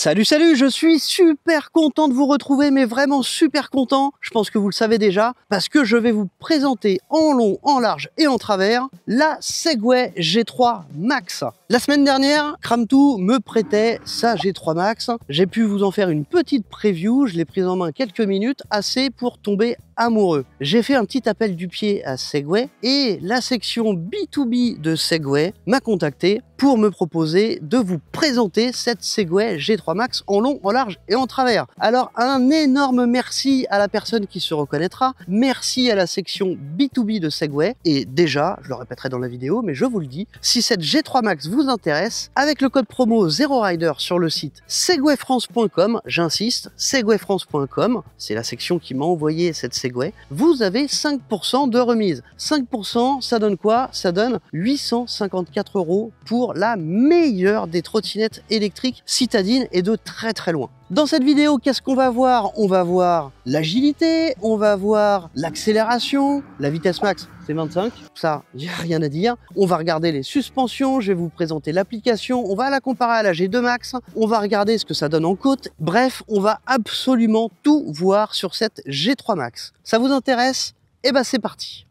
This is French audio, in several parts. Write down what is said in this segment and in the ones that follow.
Salut, salut, je suis super content de vous retrouver, mais vraiment super content. Je pense que vous le savez déjà, parce que je vais vous présenter en long, en large et en travers la Segway G3 Max. La semaine dernière, Kramtou me prêtait sa G3 Max. J'ai pu vous en faire une petite preview, je l'ai prise en main quelques minutes, assez pour tomber amoureux. J'ai fait un petit appel du pied à Segway et la section B2B de Segway m'a contacté pour me proposer de vous présenter cette Segway G3 Max en long, en large et en travers. Alors un énorme merci à la personne qui se reconnaîtra, merci à la section B2B de Segway et déjà, je le répéterai dans la vidéo, mais je vous le dis, si cette G3 Max vous intéresse, avec le code promo ZeroRider sur le site segwayfrance.com, j'insiste, segwayfrance.com, c'est la section qui m'a envoyé cette Segway, vous avez 5% de remise. 5%, ça donne quoi? Ça donne 854 € pour la meilleure des trottinettes électriques citadines et de très très loin. Dans cette vidéo, qu'est-ce qu'on va voir? On va voir l'agilité, on va voir l'accélération, la vitesse max, c'est 25, ça, il n'y a rien à dire. On va regarder les suspensions, je vais vous présenter l'application, on va la comparer à la G2 Max, on va regarder ce que ça donne en côte. Bref, on va absolument tout voir sur cette G3 Max. Ça vous intéresse? Eh ben c'est parti.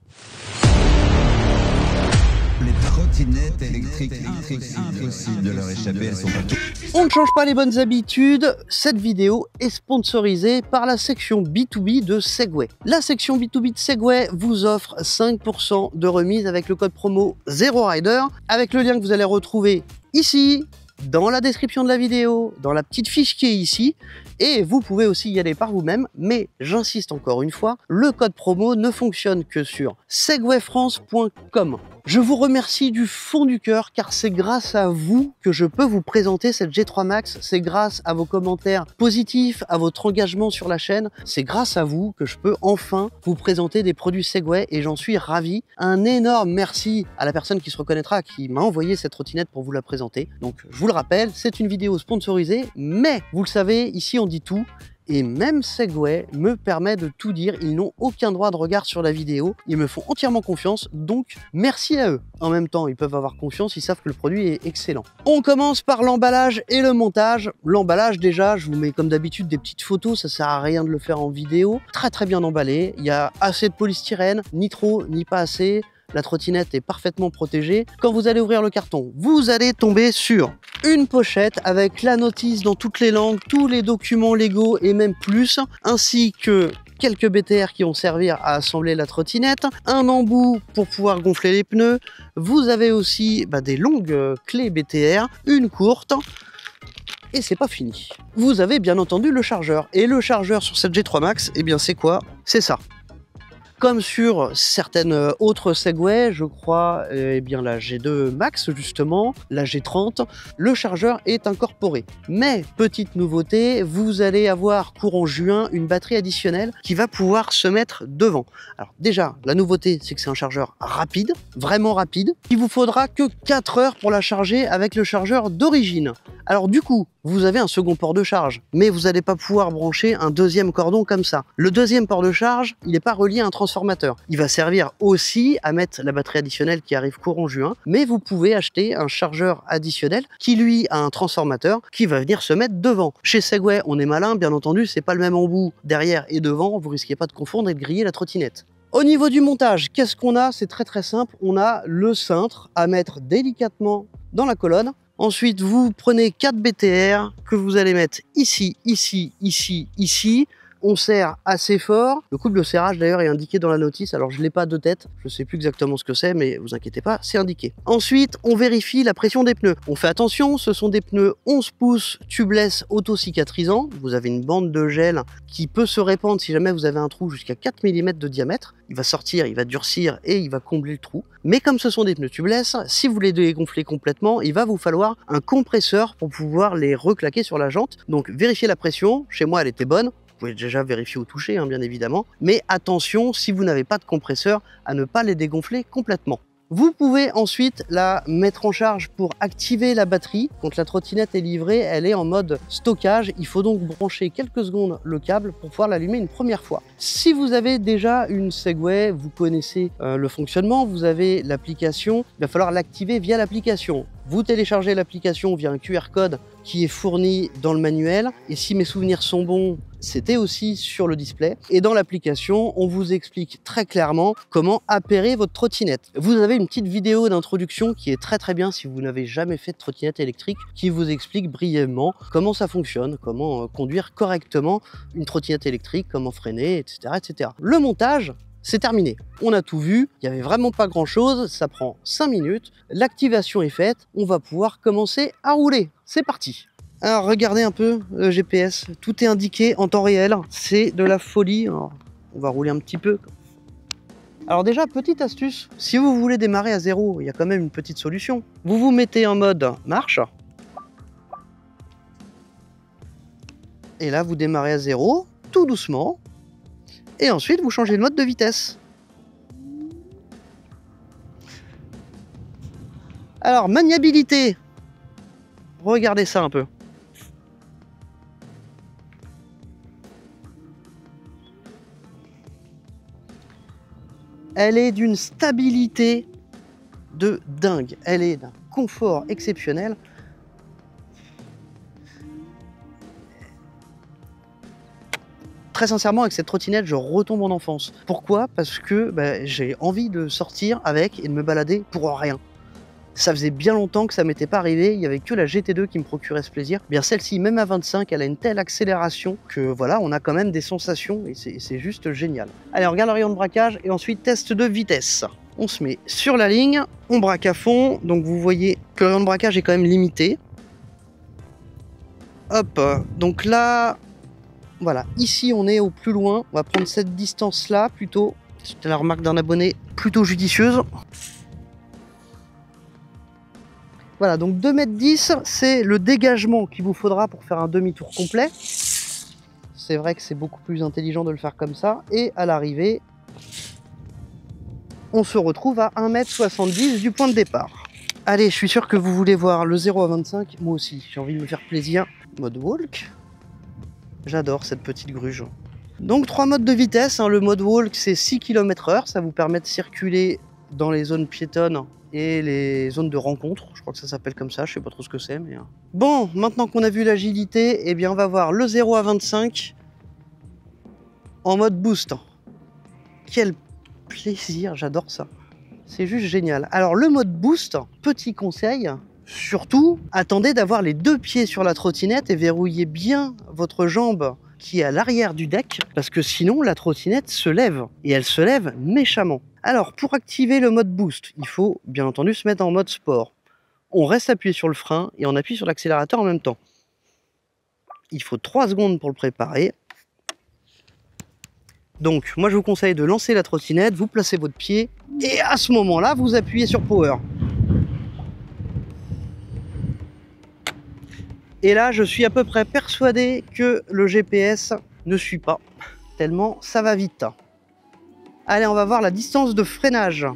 Les trottinettes électriques, impossible de leur échapper, elles sont pas toutes. On ne change pas les bonnes habitudes, cette vidéo est sponsorisée par la section B2B de Segway. La section B2B de Segway vous offre 5% de remise avec le code promo ZeroRider, avec le lien que vous allez retrouver ici, dans la description de la vidéo, dans la petite fiche qui est ici, et vous pouvez aussi y aller par vous-même, mais j'insiste encore une fois, le code promo ne fonctionne que sur segwayfrance.com. Je vous remercie du fond du cœur car c'est grâce à vous que je peux vous présenter cette G3 Max, c'est grâce à vos commentaires positifs, à votre engagement sur la chaîne, c'est grâce à vous que je peux enfin vous présenter des produits Segway et j'en suis ravi. Un énorme merci à la personne qui se reconnaîtra, qui m'a envoyé cette trottinette pour vous la présenter. Donc je vous le rappelle, c'est une vidéo sponsorisée, mais vous le savez, ici on dit tout. Et même Segway me permet de tout dire, ils n'ont aucun droit de regard sur la vidéo, ils me font entièrement confiance, donc merci à eux. En même temps, ils peuvent avoir confiance, ils savent que le produit est excellent. On commence par l'emballage et le montage. L'emballage déjà, je vous mets comme d'habitude des petites photos, ça sert à rien de le faire en vidéo. Très très bien emballé, il y a assez de polystyrène, ni trop, ni pas assez. La trottinette est parfaitement protégée. Quand vous allez ouvrir le carton, vous allez tomber sur une pochette avec la notice dans toutes les langues, tous les documents légaux et même plus, ainsi que quelques BTR qui vont servir à assembler la trottinette, un embout pour pouvoir gonfler les pneus. Vous avez aussi des longues clés BTR, une courte. Et c'est pas fini. Vous avez bien entendu le chargeur. Et le chargeur sur cette G3 Max, eh bien c'est quoi? C'est ça. Comme sur certaines autres Segway, je crois, eh bien la G2 Max justement, la G30, le chargeur est incorporé. Mais, petite nouveauté, vous allez avoir courant juin une batterie additionnelle qui va pouvoir se mettre devant. Alors déjà, la nouveauté, c'est que c'est un chargeur rapide, vraiment rapide. Il vous faudra que 4 heures pour la charger avec le chargeur d'origine. Alors du coup, vous avez un second port de charge, mais vous n'allez pas pouvoir brancher un deuxième cordon comme ça. Le deuxième port de charge, il n'est pas relié à un transformateur. Il va servir aussi à mettre la batterie additionnelle qui arrive courant juin, mais vous pouvez acheter un chargeur additionnel qui lui a un transformateur qui va venir se mettre devant. Chez Segway, on est malin, bien entendu, c'est pas le même embout derrière et devant, vous risquez pas de confondre et de griller la trottinette. Au niveau du montage, qu'est-ce qu'on a? C'est très très simple, on a le cintre à mettre délicatement dans la colonne. Ensuite, vous prenez 4 BTR que vous allez mettre ici, ici, ici, ici. On serre assez fort. Le couple de serrage d'ailleurs est indiqué dans la notice. Alors je ne l'ai pas de tête, je ne sais plus exactement ce que c'est, mais vous inquiétez pas, c'est indiqué. Ensuite, on vérifie la pression des pneus. On fait attention, ce sont des pneus 11 pouces tubeless auto-cicatrisants. Vous avez une bande de gel qui peut se répandre si jamais vous avez un trou jusqu'à 4 mm de diamètre. Il va sortir, il va durcir et il va combler le trou. Mais comme ce sont des pneus tubeless, si vous les dégonflez complètement, il va vous falloir un compresseur pour pouvoir les reclaquer sur la jante. Donc vérifiez la pression. Chez moi, elle était bonne. Vous pouvez déjà vérifier au toucher, bien évidemment. Mais attention, si vous n'avez pas de compresseur, à ne pas les dégonfler complètement. Vous pouvez ensuite la mettre en charge pour activer la batterie. Quand la trottinette est livrée, elle est en mode stockage. Il faut donc brancher quelques secondes le câble pour pouvoir l'allumer une première fois. Si vous avez déjà une Segway, vous connaissez le fonctionnement, vous avez l'application, il va falloir l'activer via l'application. Vous téléchargez l'application via un QR code qui est fourni dans le manuel. Et si mes souvenirs sont bons, c'était aussi sur le display. Et dans l'application, on vous explique très clairement comment appairer votre trottinette. Vous avez une petite vidéo d'introduction qui est très bien si vous n'avez jamais fait de trottinette électrique, qui vous explique brièvement comment ça fonctionne, comment conduire correctement une trottinette électrique, comment freiner, etc. etc. Le montage, c'est terminé. On a tout vu, il n'y avait vraiment pas grand chose, ça prend 5 minutes, l'activation est faite, on va pouvoir commencer à rouler. C'est parti. Alors regardez un peu le GPS, tout est indiqué en temps réel, c'est de la folie. Alors, on va rouler un petit peu. Alors déjà, petite astuce, si vous voulez démarrer à zéro, il y a quand même une petite solution. Vous vous mettez en mode marche, et là vous démarrez à zéro, tout doucement. Et ensuite, vous changez de mode de vitesse. Alors, maniabilité. Regardez ça un peu. Elle est d'une stabilité de dingue. Elle est d'un confort exceptionnel. Très sincèrement, avec cette trottinette, je retombe en enfance. Pourquoi? Parce que j'ai envie de sortir avec et de me balader pour rien. Ça faisait bien longtemps que ça m'était pas arrivé, il n'y avait que la GT2 qui me procurait ce plaisir. Bien celle-ci, même à 25, elle a une telle accélération que voilà, on a quand même des sensations et c'est juste génial. Allez, on regarde le rayon de braquage et ensuite test de vitesse. On se met sur la ligne, on braque à fond, donc vous voyez que le rayon de braquage est quand même limité. Hop, donc là... Voilà, ici on est au plus loin, on va prendre cette distance-là plutôt. C'était la remarque d'un abonné plutôt judicieuse. Voilà, donc 2,10 m, c'est le dégagement qu'il vous faudra pour faire un demi-tour complet. C'est vrai que c'est beaucoup plus intelligent de le faire comme ça. Et à l'arrivée, on se retrouve à 1,70 m du point de départ. Allez, je suis sûr que vous voulez voir le 0 à 25, moi aussi, j'ai envie de me faire plaisir. Mode walk. J'adore cette petite gruge. Donc 3 modes de vitesse, hein. Le mode walk c'est 6 km/h, ça vous permet de circuler dans les zones piétonnes et les zones de rencontre, je crois que ça s'appelle comme ça, je sais pas trop ce que c'est. Mais... Bon, maintenant qu'on a vu l'agilité, eh bien on va voir le 0 à 25 en mode boost. Quel plaisir, j'adore ça. C'est juste génial. Alors le mode boost, petit conseil, surtout, attendez d'avoir les deux pieds sur la trottinette et verrouillez bien votre jambe qui est à l'arrière du deck, parce que sinon la trottinette se lève, et elle se lève méchamment. Alors pour activer le mode boost, il faut bien entendu se mettre en mode sport. On reste appuyé sur le frein et on appuie sur l'accélérateur en même temps. Il faut 3 secondes pour le préparer. Donc moi je vous conseille de lancer la trottinette, vous placez votre pied, et à ce moment-là vous appuyez sur power. Et là, je suis à peu près persuadé que le GPS ne suit pas, tellement ça va vite. Allez, on va voir la distance de freinage.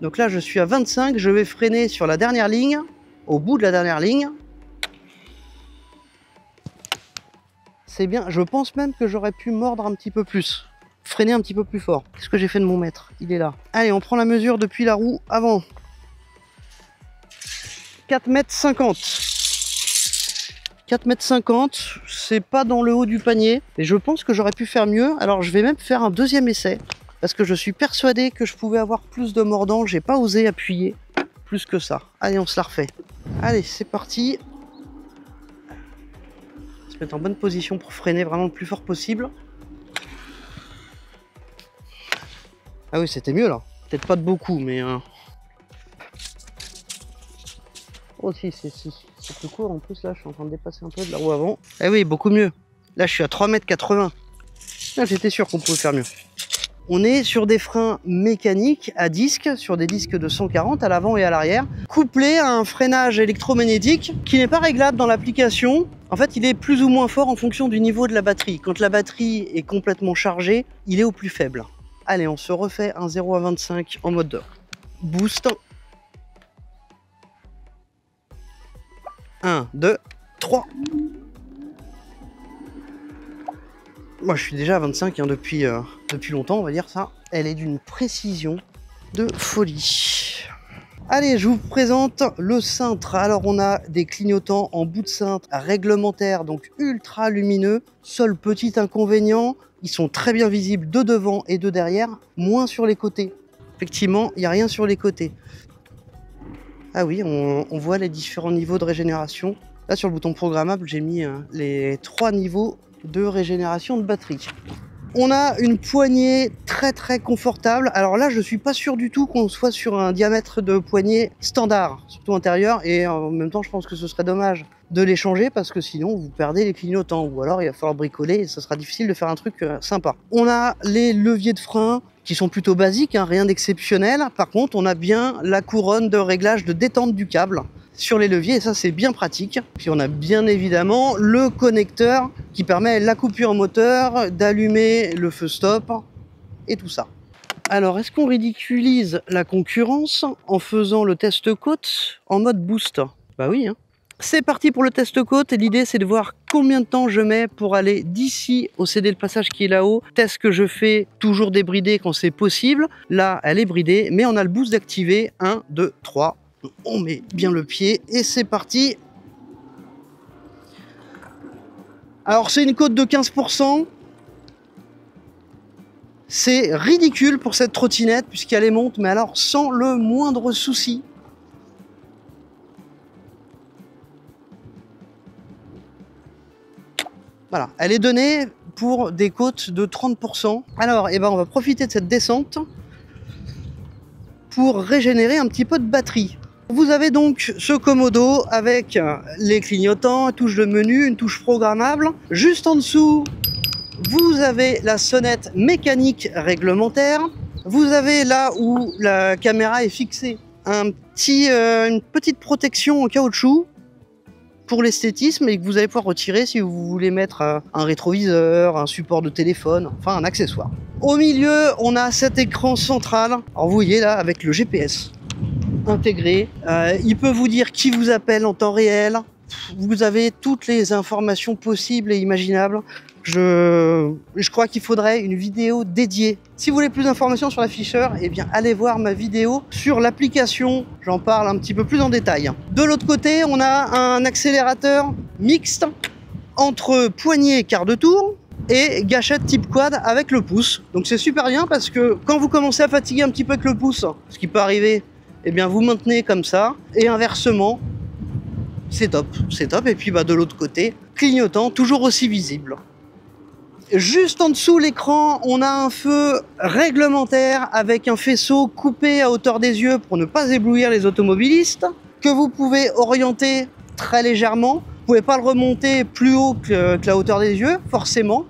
Donc là, je suis à 25, je vais freiner sur la dernière ligne, au bout de la dernière ligne. C'est bien, je pense même que j'aurais pu mordre un petit peu plus, freiner un petit peu plus fort. Qu'est-ce que j'ai fait de mon mètre? Il est là. Allez, on prend la mesure depuis la roue avant. 4,50 m. 4,50 m, c'est pas dans le haut du panier, et je pense que j'aurais pu faire mieux. Alors je vais même faire un deuxième essai, parce que je suis persuadé que je pouvais avoir plus de mordant, j'ai pas osé appuyer plus que ça. Allez, on se la refait. Allez, c'est parti. On va se mettre en bonne position pour freiner vraiment le plus fort possible. Ah oui, c'était mieux là. Peut-être pas de beaucoup, mais... Oh si, c'est plus court en plus, là je suis en train de dépasser un peu de la roue avant. Eh oui, beaucoup mieux. Là je suis à 3,80 m. Là j'étais sûr qu'on pouvait faire mieux. On est sur des freins mécaniques à disque, sur des disques de 140 à l'avant et à l'arrière, couplés à un freinage électromagnétique qui n'est pas réglable dans l'application. En fait, il est plus ou moins fort en fonction du niveau de la batterie. Quand la batterie est complètement chargée, il est au plus faible. Allez, on se refait un 0 à 25 en mode boost. 1, 2, 3. Moi je suis déjà à 25 hein, depuis longtemps, on va dire ça. Elle est d'une précision de folie. Allez, je vous présente le cintre. Alors on a des clignotants en bout de cintre réglementaires, donc ultra lumineux. Seul petit inconvénient, ils sont très bien visibles de devant et de derrière, moins sur les côtés. Effectivement, il n'y a rien sur les côtés. Ah oui, on voit les différents niveaux de régénération. Là sur le bouton programmable, j'ai mis les 3 niveaux de régénération de batterie. On a une poignée très confortable. Alors là, je suis pas sûr du tout qu'on soit sur un diamètre de poignée standard, surtout intérieur. Et en même temps, je pense que ce serait dommage de les changer parce que sinon, vous perdez les clignotants. Ou alors, il va falloir bricoler et ce sera difficile de faire un truc sympa. On a les leviers de frein qui sont plutôt basiques, hein, rien d'exceptionnel. Par contre, on a bien la couronne de réglage de détente du câble sur les leviers et ça c'est bien pratique. Puis on a bien évidemment le connecteur qui permet la coupure moteur, d'allumer le feu stop et tout ça. Alors est-ce qu'on ridiculise la concurrence en faisant le test côte en mode boost? Bah oui hein. C'est parti pour le test côte et l'idée c'est de voir combien de temps je mets pour aller d'ici au CD de passage qui est là-haut. Test que je fais toujours débridé quand c'est possible. Là elle est bridée mais on a le boost d'activer. 1, 2, 3. On met bien le pied et c'est parti. Alors c'est une côte de 15%. C'est ridicule pour cette trottinette puisqu'elle est monte, mais alors sans le moindre souci. Voilà, elle est donnée pour des côtes de 30%. Alors, on va profiter de cette descente pour régénérer un petit peu de batterie. Vous avez donc ce commodo avec les clignotants, touche de menu, une touche programmable. Juste en dessous, vous avez la sonnette mécanique réglementaire. Vous avez là où la caméra est fixée une petite protection en caoutchouc pour l'esthétisme et que vous allez pouvoir retirer si vous voulez mettre un rétroviseur, un support de téléphone, enfin un accessoire. Au milieu, on a cet écran central. Alors vous voyez là avec le GPS intégré. Il peut vous dire qui vous appelle en temps réel. Vous avez toutes les informations possibles et imaginables. Je crois qu'il faudrait une vidéo dédiée. Si vous voulez plus d'informations sur l'afficheur, eh bien allez voir ma vidéo sur l'application. J'en parle un petit peu plus en détail. De l'autre côté, on a un accélérateur mixte entre poignée quart de tour et gâchette type quad avec le pouce. Donc c'est super bien parce que quand vous commencez à fatiguer un petit peu avec le pouce, ce qui peut arriver, eh bien vous maintenez comme ça et inversement, c'est top, c'est top. Et puis de l'autre côté, clignotant toujours aussi visible. Juste en dessous l'écran, on a un feu réglementaire avec un faisceau coupé à hauteur des yeux pour ne pas éblouir les automobilistes, que vous pouvez orienter très légèrement. Vous pouvez pas le remonter plus haut que la hauteur des yeux, forcément.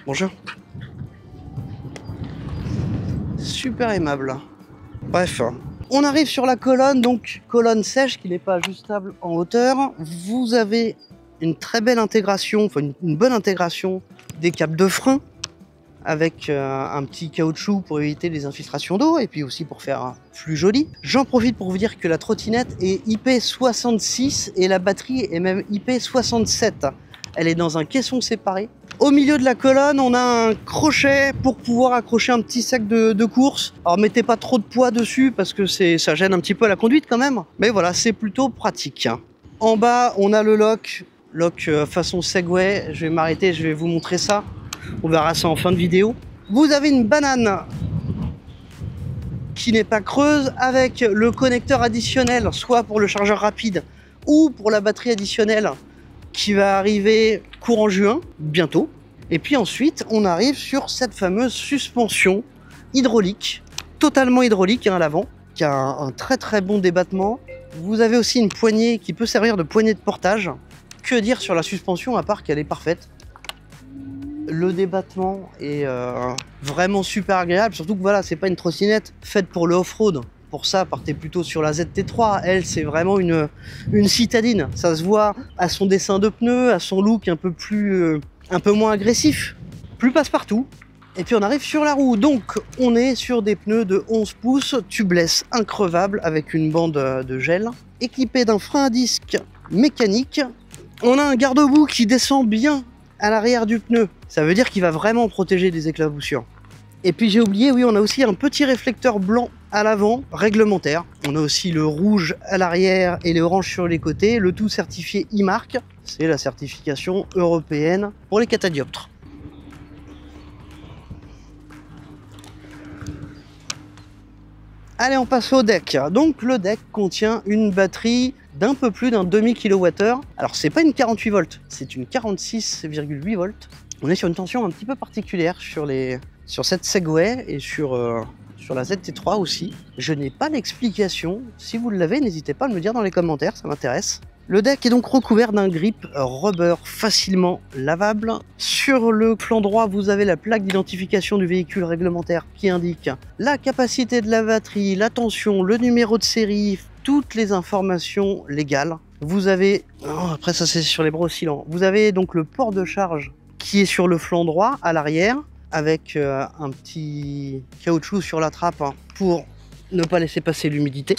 Bonjour. Super aimable. Bref. On arrive sur la colonne, donc colonne sèche qui n'est pas ajustable en hauteur. Vous avez une très belle intégration, enfin une bonne intégration des câbles de frein avec un petit caoutchouc pour éviter les infiltrations d'eau et puis aussi pour faire plus joli. J'en profite pour vous dire que la trottinette est IP66 et la batterie est même IP67. Elle est dans un caisson séparé. Au milieu de la colonne, on a un crochet pour pouvoir accrocher un petit sac de course. Alors mettez pas trop de poids dessus parce que ça gêne un petit peu la conduite quand même. Mais voilà, c'est plutôt pratique. En bas, on a le lock façon Segway. Je vais m'arrêter, je vais vous montrer ça. On verra ça en fin de vidéo. Vous avez une banane qui n'est pas creuse avec le connecteur additionnel, soit pour le chargeur rapide ou pour la batterie additionnelle qui va arriver courant juin, bientôt. Et puis ensuite, on arrive sur cette fameuse suspension hydraulique, totalement hydraulique à l'avant, qui a un très bon débattement. Vous avez aussi une poignée qui peut servir de poignée de portage. Que dire sur la suspension à part qu'elle est parfaite. Le débattement est vraiment super agréable, surtout que voilà, c'est pas une trottinette faite pour le off-road. Pour ça, partez plutôt sur la ZT3. Elle, c'est vraiment une citadine. Ça se voit à son dessin de pneus, à son look un peu moins agressif. Plus passe-partout. Et puis on arrive sur la roue, donc on est sur des pneus de 11 pouces, tubeless increvable avec une bande de gel, équipé d'un frein à disque mécanique. On a un garde-boue qui descend bien à l'arrière du pneu, ça veut dire qu'il va vraiment protéger des éclaboussures. Et puis j'ai oublié, oui, on a aussi un petit réflecteur blanc à l'avant, réglementaire. On a aussi le rouge à l'arrière et les oranges sur les côtés, le tout certifié IMARC, c'est la certification européenne pour les catadioptres. Allez, on passe au deck. Donc le deck contient une batterie d'un peu plus d'un demi kWh. Alors c'est pas une 48 volts, c'est une 46,8 volts. On est sur une tension un petit peu particulière sur cette Segway et sur la ZT3 aussi. Je n'ai pas d'explication. Si vous l'avez, n'hésitez pas à me le dire dans les commentaires, ça m'intéresse. Le deck est donc recouvert d'un grip rubber facilement lavable. Sur le flanc droit, vous avez la plaque d'identification du véhicule réglementaire qui indique la capacité de la batterie, la tension, le numéro de série, toutes les informations légales. Vous avez, après ça c'est sur les bras oscillants, vous avez donc le port de charge qui est sur le flanc droit à l'arrière avec un petit caoutchouc sur la trappe pour ne pas laisser passer l'humidité.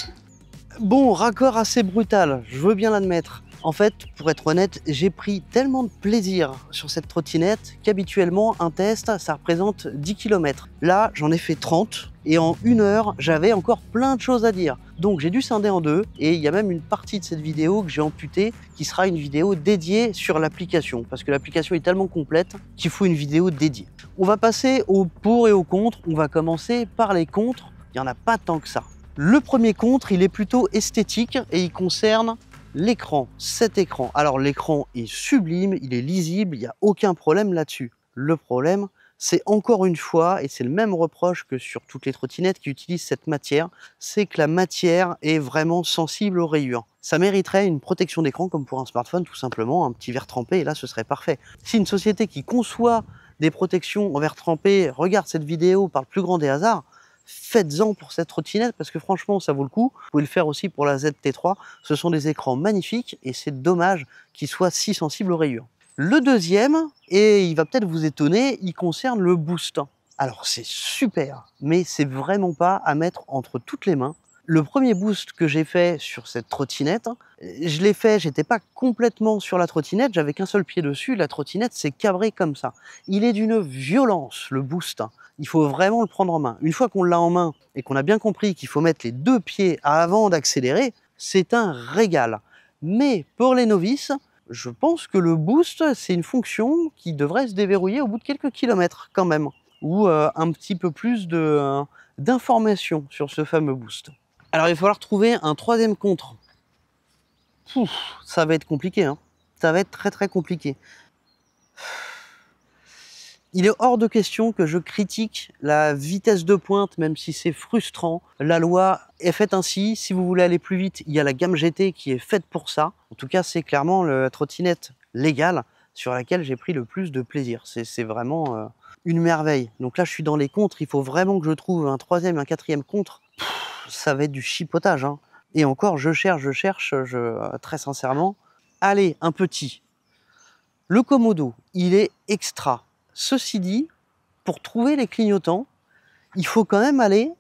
Bon, raccord assez brutal, je veux bien l'admettre. En fait, pour être honnête, j'ai pris tellement de plaisir sur cette trottinette qu'habituellement, un test, ça représente 10 km. Là, j'en ai fait 30 et en 1 heure, j'avais encore plein de choses à dire. Donc, j'ai dû scinder en deux et il y a même une partie de cette vidéo que j'ai amputée qui sera une vidéo dédiée sur l'application parce que l'application est tellement complète qu'il faut une vidéo dédiée. On va passer aux pour et aux contre. On va commencer par les contre. Il n'y en a pas tant que ça. Le premier contre, il est plutôt esthétique et il concerne l'écran, cet écran. Alors l'écran est sublime, il est lisible, il n'y a aucun problème là-dessus. Le problème, c'est encore une fois, et c'est le même reproche que sur toutes les trottinettes qui utilisent cette matière, c'est que la matière est vraiment sensible aux rayures. Ça mériterait une protection d'écran comme pour un smartphone, tout simplement, un petit verre trempé, et là ce serait parfait. Si une société qui conçoit des protections en verre trempé regarde cette vidéo par le plus grand des hasards, faites-en pour cette trottinette parce que franchement ça vaut le coup. Vous pouvez le faire aussi pour la ZT3, ce sont des écrans magnifiques et c'est dommage qu'ils soient si sensibles aux rayures. Le deuxième, et il va peut-être vous étonner, il concerne le boost. Alors c'est super, mais c'est vraiment pas à mettre entre toutes les mains. Le premier boost que j'ai fait sur cette trottinette, je l'ai fait, j'étais pas complètement sur la trottinette, j'avais qu'un seul pied dessus, la trottinette s'est cabrée comme ça. Il est d'une violence, le boost. Il faut vraiment le prendre en main. Une fois qu'on l'a en main et qu'on a bien compris qu'il faut mettre les deux pieds avant d'accélérer, c'est un régal. Mais pour les novices, je pense que le boost, c'est une fonction qui devrait se déverrouiller au bout de quelques kilomètres quand même, ou un petit peu plus d'informations sur ce fameux boost. Alors il va falloir trouver un troisième contre. Ça va être compliqué, hein. Ça va être très très compliqué. Il est hors de question que je critique la vitesse de pointe, même si c'est frustrant. La loi est faite ainsi. Si vous voulez aller plus vite, il y a la gamme GT qui est faite pour ça. En tout cas, c'est clairement la trottinette légale sur laquelle j'ai pris le plus de plaisir. C'est vraiment une merveille. Donc là, je suis dans les contres. Il faut vraiment que je trouve un troisième, un quatrième contre. Ça va être du chipotage, hein. Et encore, je cherche, très sincèrement. Allez, un petit. Le Komodo, il est extra. Ceci dit, pour trouver les clignotants, il faut quand même aller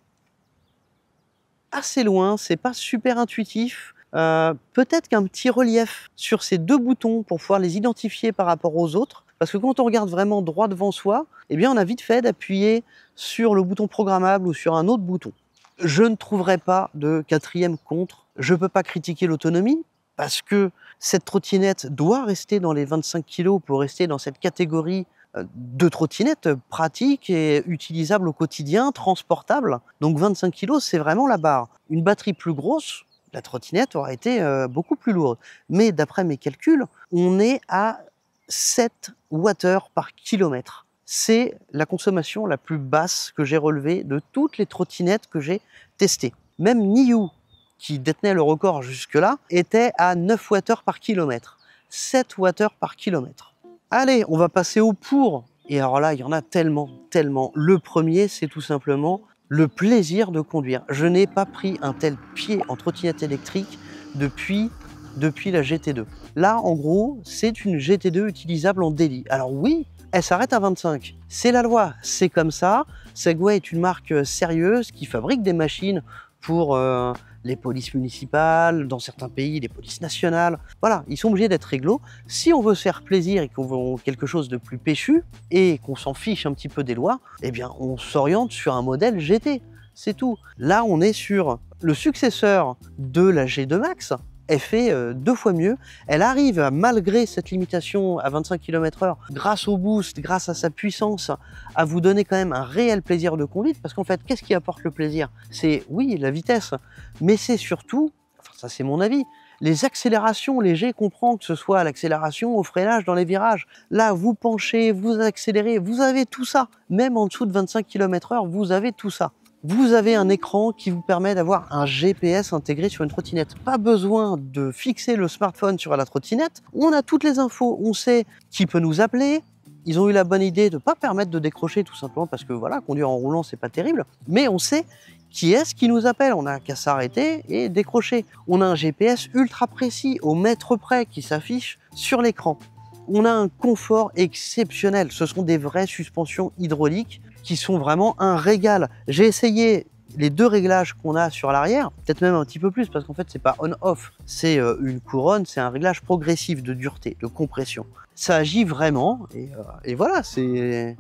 assez loin, c'est pas super intuitif. Peut-être qu'un petit relief sur ces deux boutons pour pouvoir les identifier par rapport aux autres, parce que quand on regarde vraiment droit devant soi, eh bien on a vite fait d'appuyer sur le bouton programmable ou sur un autre bouton. Je ne trouverai pas de quatrième contre. Je ne peux pas critiquer l'autonomie, parce que cette trottinette doit rester dans les 25 kg pour rester dans cette catégorie de trottinettes pratiques et utilisables au quotidien, transportables. Donc 25 kg, c'est vraiment la barre. Une batterie plus grosse, la trottinette aurait été beaucoup plus lourde. Mais d'après mes calculs, on est à 7 Wh par kilomètre. C'est la consommation la plus basse que j'ai relevée de toutes les trottinettes que j'ai testées. Même Niu, qui détenait le record jusque-là, était à 9 Wh par kilomètre. 7 Wh par kilomètre. Allez, on va passer au pour. Et alors là, il y en a tellement, tellement. Le premier, c'est tout simplement le plaisir de conduire. Je n'ai pas pris un tel pied en trottinette électrique depuis la GT2. Là, en gros, c'est une GT2 utilisable en daily. Alors oui, elle s'arrête à 25. C'est la loi, c'est comme ça. Segway est une marque sérieuse qui fabrique des machines pour les polices municipales, dans certains pays, les polices nationales. Voilà, ils sont obligés d'être réglo. Si on veut se faire plaisir et qu'on veut quelque chose de plus péchu et qu'on s'en fiche un petit peu des lois, eh bien, on s'oriente sur un modèle GT. C'est tout. Là, on est sur le successeur de la G2 Max. Elle fait 2 fois mieux. Elle arrive, malgré cette limitation à 25 km/h, grâce au boost, grâce à sa puissance, à vous donner quand même un réel plaisir de conduite. Parce qu'en fait, qu'est-ce qui apporte le plaisir? C'est, oui, la vitesse, mais c'est surtout, enfin ça c'est mon avis, les accélérations légères qu'on prend, que ce soit à l'accélération, au freinage, dans les virages. Là, vous penchez, vous accélérez, vous avez tout ça. Même en dessous de 25 km/h, vous avez tout ça. Vous avez un écran qui vous permet d'avoir un GPS intégré sur une trottinette. Pas besoin de fixer le smartphone sur la trottinette. On a toutes les infos. On sait qui peut nous appeler. Ils ont eu la bonne idée de ne pas permettre de décrocher tout simplement parce que voilà, conduire en roulant, c'est pas terrible. Mais on sait qui est-ce qui nous appelle. On n'a qu'à s'arrêter et décrocher. On a un GPS ultra précis, au mètre près, qui s'affiche sur l'écran. On a un confort exceptionnel. Ce sont des vraies suspensions hydrauliques qui sont vraiment un régal. J'ai essayé les 2 réglages qu'on a sur l'arrière, peut-être même un petit peu plus, parce qu'en fait, c'est pas on-off, c'est une couronne, c'est un réglage progressif de dureté, de compression. Ça agit vraiment, et voilà, c'est...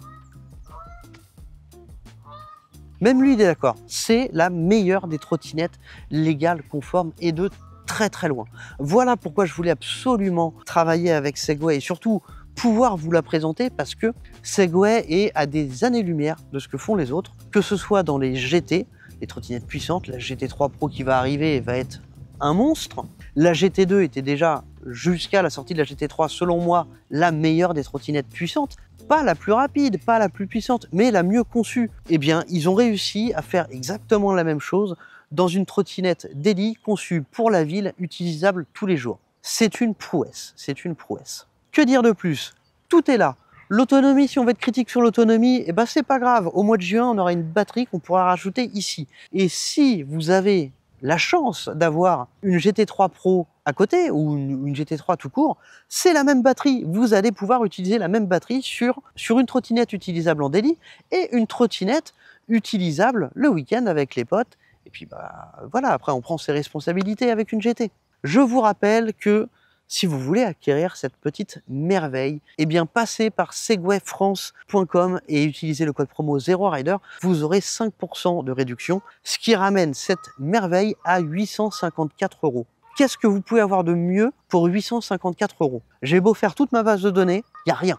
Même lui, il est d'accord. C'est la meilleure des trottinettes légales, conformes et de très très loin. Voilà pourquoi je voulais absolument travailler avec Segway et surtout pouvoir vous la présenter parce que Segway est à des années-lumière de ce que font les autres, que ce soit dans les GT, les trottinettes puissantes, la GT3 Pro qui va arriver va être un monstre. La GT2 était déjà, jusqu'à la sortie de la GT3, selon moi, la meilleure des trottinettes puissantes. Pas la plus rapide, pas la plus puissante, mais la mieux conçue. Eh bien, ils ont réussi à faire exactement la même chose dans une trottinette daily conçue pour la ville, utilisable tous les jours. C'est une prouesse, c'est une prouesse. Que dire de plus? Tout est là. L'autonomie, si on veut être critique sur l'autonomie, eh ben c'est pas grave. Au mois de juin, on aura une batterie qu'on pourra rajouter ici. Et si vous avez la chance d'avoir une GT3 Pro à côté ou une GT3 tout court, c'est la même batterie. Vous allez pouvoir utiliser la même batterie sur une trottinette utilisable en daily et une trottinette utilisable le week-end avec les potes. Et puis bah voilà, après on prend ses responsabilités avec une GT. Je vous rappelle que si vous voulez acquérir cette petite merveille, eh bien passez par segwayfrance.com et utilisez le code promo 0rider, vous aurez 5% de réduction, ce qui ramène cette merveille à 854 €. Qu'est-ce que vous pouvez avoir de mieux pour 854 €? J'ai beau faire toute ma base de données, il n'y a rien.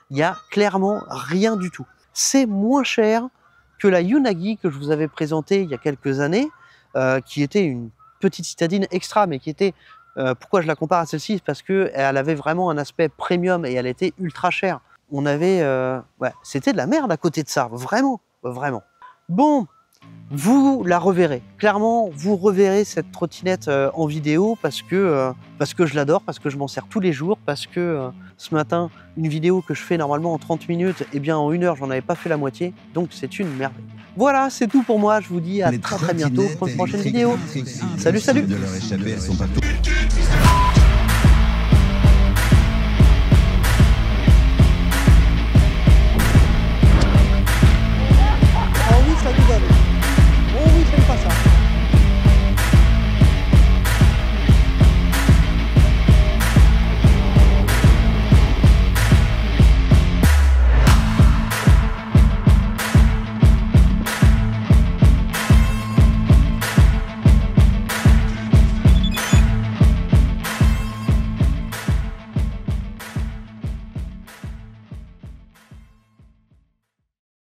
Il n'y a clairement rien du tout. C'est moins cher que la Unagi que je vous avais présentée il y a quelques années, qui était une petite citadine extra, mais qui était... pourquoi je la compare à celle-ci? Parce qu'elle avait vraiment un aspect premium et elle était ultra chère. On avait... ouais, c'était de la merde à côté de ça, vraiment, vraiment. Bon, vous la reverrez. Clairement, vous reverrez cette trottinette en vidéo parce que je l'adore, parce que je m'en sers tous les jours, parce que ce matin, une vidéo que je fais normalement en 30 minutes, eh bien en 1 heure, j'en avais pas fait la moitié, donc c'est une merveille. Voilà, c'est tout pour moi, je vous dis à très bientôt pour une prochaine vidéo. Salut, salut! De leur échapper, elles sont pas toutes.